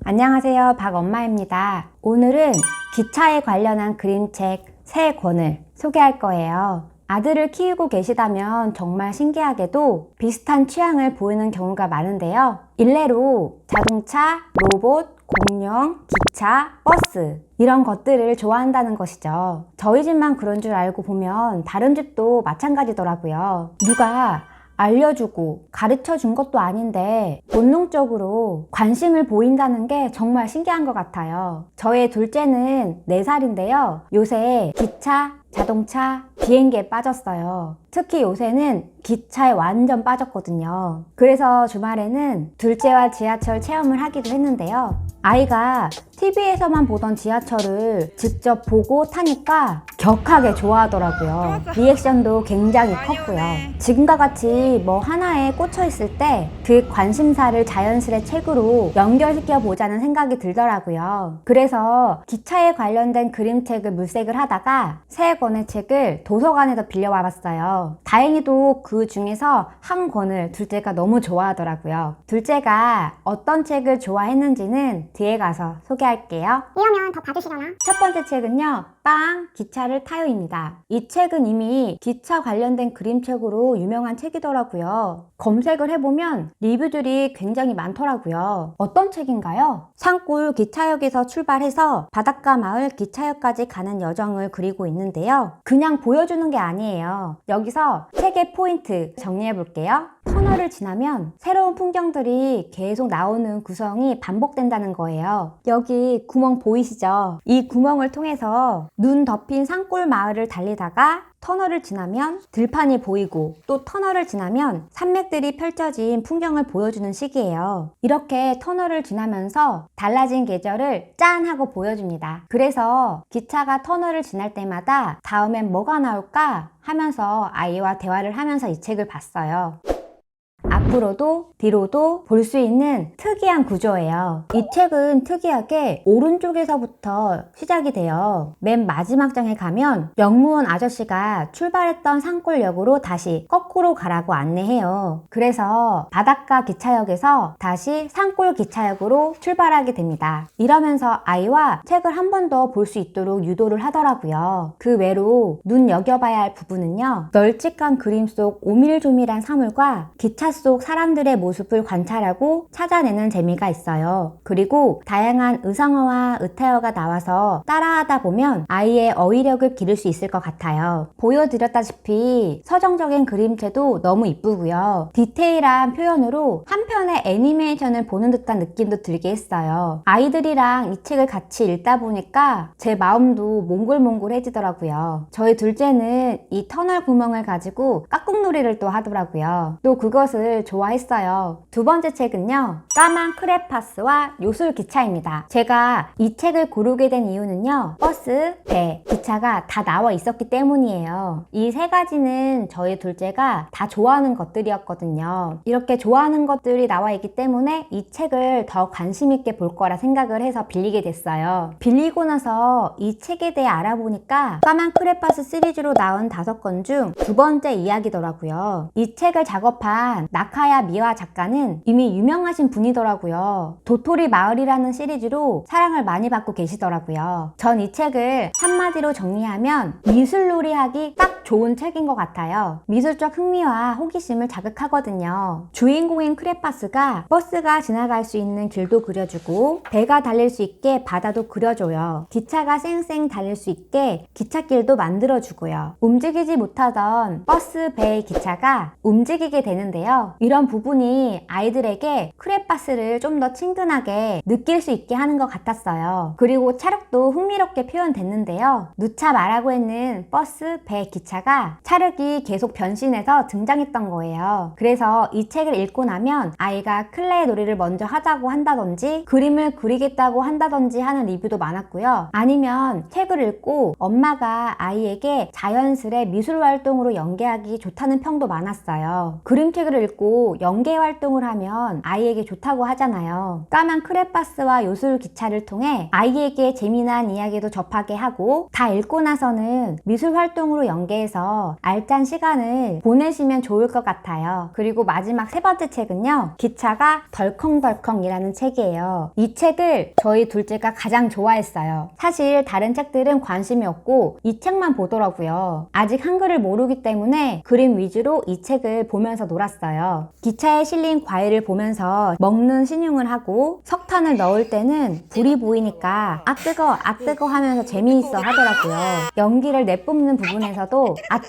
안녕하세요, 박엄마입니다. 오늘은 기차에 관련한 그림책 3권을 소개할 거예요. 아들을 키우고 계시다면 정말 신기하게도 비슷한 취향을 보이는 경우가 많은데요. 일례로 자동차, 로봇, 공룡, 기차, 버스 이런 것들을 좋아한다는 것이죠. 저희 집만 그런 줄 알고 보면 다른 집도 마찬가지더라고요. 누가 알려주고 가르쳐 준 것도 아닌데 본능적으로 관심을 보인다는 게 정말 신기한 것 같아요. 저의 둘째는 4살인데요. 요새 기차, 자동차, 비행기에 빠졌어요. 특히 요새는 기차에 완전 빠졌거든요. 그래서 주말에는 둘째와 지하철 체험을 하기도 했는데요. 아이가 TV에서만 보던 지하철을 직접 보고 타니까 격하게 좋아하더라고요. 리액션도 굉장히 컸고요. 지금과 같이 뭐 하나에 꽂혀 있을 때 그 관심사를 자연스레 책으로 연결시켜 보자는 생각이 들더라고요. 그래서 기차에 관련된 그림책을 물색을 하다가 3권의 책을 도서관에서 빌려와 봤어요. 다행히도 그 중에서 한 권을 둘째가 너무 좋아하더라고요. 둘째가 어떤 책을 좋아했는지는 뒤에 가서 소개할게요. 이러면 더 봐주시려나? 첫 번째 책은요, 빵 기차를 타요입니다. 이 책은 이미 기차 관련된 그림책으로 유명한 책이더라고요. 검색을 해보면 리뷰들이 굉장히 많더라고요. 어떤 책인가요? 산골 기차역에서 출발해서 바닷가 마을 기차역까지 가는 여정을 그리고 있는데요. 그냥 보여주는 게 아니에요. 여기서 책의 포인트 정리해 볼게요. 터널을 지나면 새로운 풍경들이 계속 나오는 구성이 반복된다는 거예요. 여기 구멍 보이시죠? 이 구멍을 통해서 눈 덮인 산골 마을을 달리다가 터널을 지나면 들판이 보이고 또 터널을 지나면 산맥들이 펼쳐진 풍경을 보여주는 시기예요. 이렇게 터널을 지나면서 달라진 계절을 짠 하고 보여줍니다. 그래서 기차가 터널을 지날 때마다 다음엔 뭐가 나올까 하면서 아이와 대화를 하면서 이 책을 봤어요. 앞으로도 뒤로도 볼 수 있는 특이한 구조예요. 이 책은 특이하게 오른쪽에서부터 시작이 돼요. 맨 마지막 장에 가면 영무원 아저씨가 출발했던 산골역으로 다시 거꾸로 가라고 안내해요. 그래서 바닷가 기차역에서 다시 산골 기차역으로 출발하게 됩니다. 이러면서 아이와 책을 한 번 더 볼 수 있도록 유도를 하더라고요. 그 외로 눈여겨봐야 할 부분은요, 널찍한 그림 속 오밀조밀한 사물과 기차 속 사람들의 모습을 관찰하고 찾아내는 재미가 있어요. 그리고 다양한 의상어와 의태어가 나와서 따라하다 보면 아이의 어휘력을 기를 수 있을 것 같아요. 보여드렸다시피 서정적인 그림체도 너무 이쁘고요. 디테일한 표현으로 한 편의 애니메이션을 보는 듯한 느낌도 들게 했어요. 아이들이랑 이 책을 같이 읽다 보니까 제 마음도 몽글몽글해지더라고요. 저희 둘째는 이 터널 구멍을 가지고 깍꿍놀이를 또 하더라고요. 또 그것을 좋아했어요. 두 번째 책은요, 까만 크레파스와 요술기차입니다. 제가 이 책을 고르게 된 이유는요, 버스, 배, 기차가 다 나와 있었기 때문이에요. 이 3가지는 저희 둘째가 다 좋아하는 것들이었거든요. 이렇게 좋아하는 것들이 나와 있기 때문에 이 책을 더 관심 있게 볼 거라 생각을 해서 빌리게 됐어요. 빌리고 나서 이 책에 대해 알아보니까 까만 크레파스 시리즈로 나온 5권 중 2번째 이야기더라고요. 이 책을 작업한 나카야 미와 작가는 이미 유명하신 분이더라고요. 도토리 마을이라는 시리즈로 사랑을 많이 받고 계시더라고요. 전 이 책을 한마디로 정리하면 미술놀이 하기 딱 좋은 책인 것 같아요. 미술적 흥미와 호기심을 자극하거든요. 주인공인 크레파스가 버스가 지나갈 수 있는 길도 그려주고 배가 달릴 수 있게 바다도 그려줘요. 기차가 쌩쌩 달릴 수 있게 기찻길도 만들어주고요. 움직이지 못하던 버스, 배, 기차가 움직이게 되는데요. 이런 부분이 아이들에게 크레파스를 좀 더 친근하게 느낄 수 있게 하는 것 같았어요. 그리고 차력도 흥미롭게 표현됐는데요. 누차 말하고 있는 버스, 배, 기차가 차력이 계속 변신해서 등장했던 거예요. 그래서 이 책을 읽고 나면 아이가 클레이 놀이를 먼저 하자고 한다든지 그림을 그리겠다고 한다든지 하는 리뷰도 많았고요. 아니면 책을 읽고 엄마가 아이에게 자연스레 미술 활동으로 연계하기 좋다는 평도 많았어요. 그림책을 읽고 또 연계 활동을 하면 아이에게 좋다고 하잖아요. 까만 크레파스와 요술 기차를 통해 아이에게 재미난 이야기도 접하게 하고 다 읽고 나서는 미술 활동으로 연계해서 알찬 시간을 보내시면 좋을 것 같아요. 그리고 마지막 세 번째 책은요, 기차가 덜컹덜컹이라는 책이에요. 이 책을 저희 둘째가 가장 좋아했어요. 사실 다른 책들은 관심이 없고 이 책만 보더라고요. 아직 한글을 모르기 때문에 그림 위주로 이 책을 보면서 놀았어요. 기차에 실린 과일을 보면서 먹는 신용을 하고 석탄을 넣을 때는 불이 보이니까 아 뜨거 하면서 재미있어 하더라고요. 연기를 내뿜는 부분에서도 아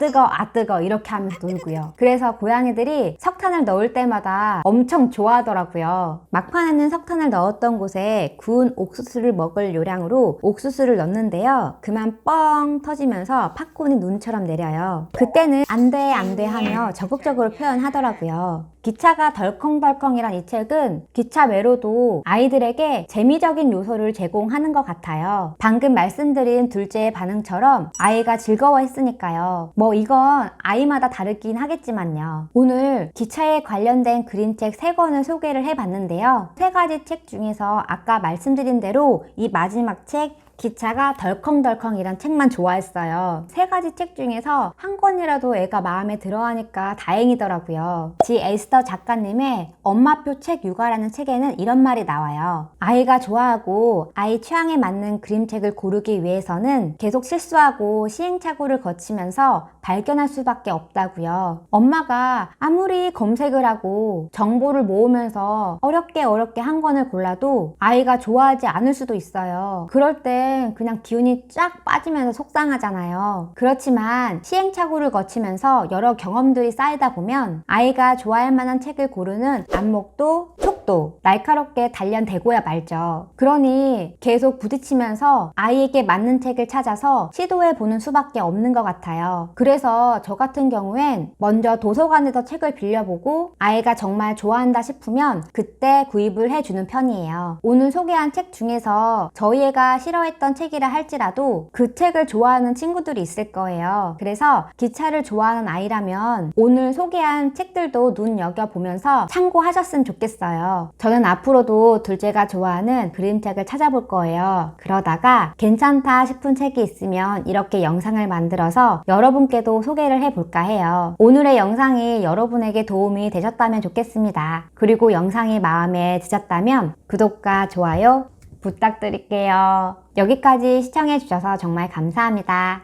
뜨거 이렇게 하면서 놀고요. 그래서 고양이들이 석탄을 넣을 때마다 엄청 좋아하더라고요. 막판에는 석탄을 넣었던 곳에 구운 옥수수를 먹을 요량으로 옥수수를 넣는데요. 그만 뻥 터지면서 팝콘이 눈처럼 내려요. 그때는 안 돼 하며 적극적으로 표현하더라고요. 기차가 덜컹덜컹이란 이 책은 기차 외로도 아이들에게 재미적인 요소를 제공하는 것 같아요. 방금 말씀드린 둘째의 반응처럼 아이가 즐거워했으니까요. 뭐 이건 아이마다 다르긴 하겠지만요. 오늘 기차에 관련된 그림책 3권을 소개를 해봤는데요. 3가지 책 중에서 아까 말씀드린 대로 이 마지막 책 기차가 덜컹덜컹이란 책만 좋아했어요. 3가지 책 중에서 한 권이라도 애가 마음에 들어하니까 다행이더라고요. 지 에스더 작가님의 엄마표 책 육아라는 책에는 이런 말이 나와요. 아이가 좋아하고 아이 취향에 맞는 그림책을 고르기 위해서는 계속 실수하고 시행착오를 거치면서 발견할 수밖에 없다고요. 엄마가 아무리 검색을 하고 정보를 모으면서 어렵게 한 권을 골라도 아이가 좋아하지 않을 수도 있어요. 그럴 때 그냥 기운이 쫙 빠지면서 속상하잖아요. 그렇지만 시행착오를 거치면서 여러 경험들이 쌓이다 보면 아이가 좋아할 만한 책을 고르는 안목도 촉도 날카롭게 단련되고야 말죠. 그러니 계속 부딪히면서 아이에게 맞는 책을 찾아서 시도해보는 수밖에 없는 것 같아요. 그래서 저 같은 경우엔 먼저 도서관에서 책을 빌려보고 아이가 정말 좋아한다 싶으면 그때 구입을 해주는 편이에요. 오늘 소개한 책 중에서 저희 애가 싫어했던 책이라 할지라도 그 책을 좋아하는 친구들이 있을 거예요. 그래서 기차를 좋아하는 아이라면 오늘 소개한 책들도 눈여겨보면서 참고하셨으면 좋겠어요. 저는 앞으로도 둘째가 좋아하는 그림책을 찾아볼 거예요. 그러다가 괜찮다 싶은 책이 있으면 이렇게 영상을 만들어서 여러분께도 소개를 해볼까 해요. 오늘의 영상이 여러분에게 도움이 되셨다면 좋겠습니다. 그리고 영상이 마음에 드셨다면 구독과 좋아요 부탁드릴게요. 여기까지 시청해주셔서 정말 감사합니다.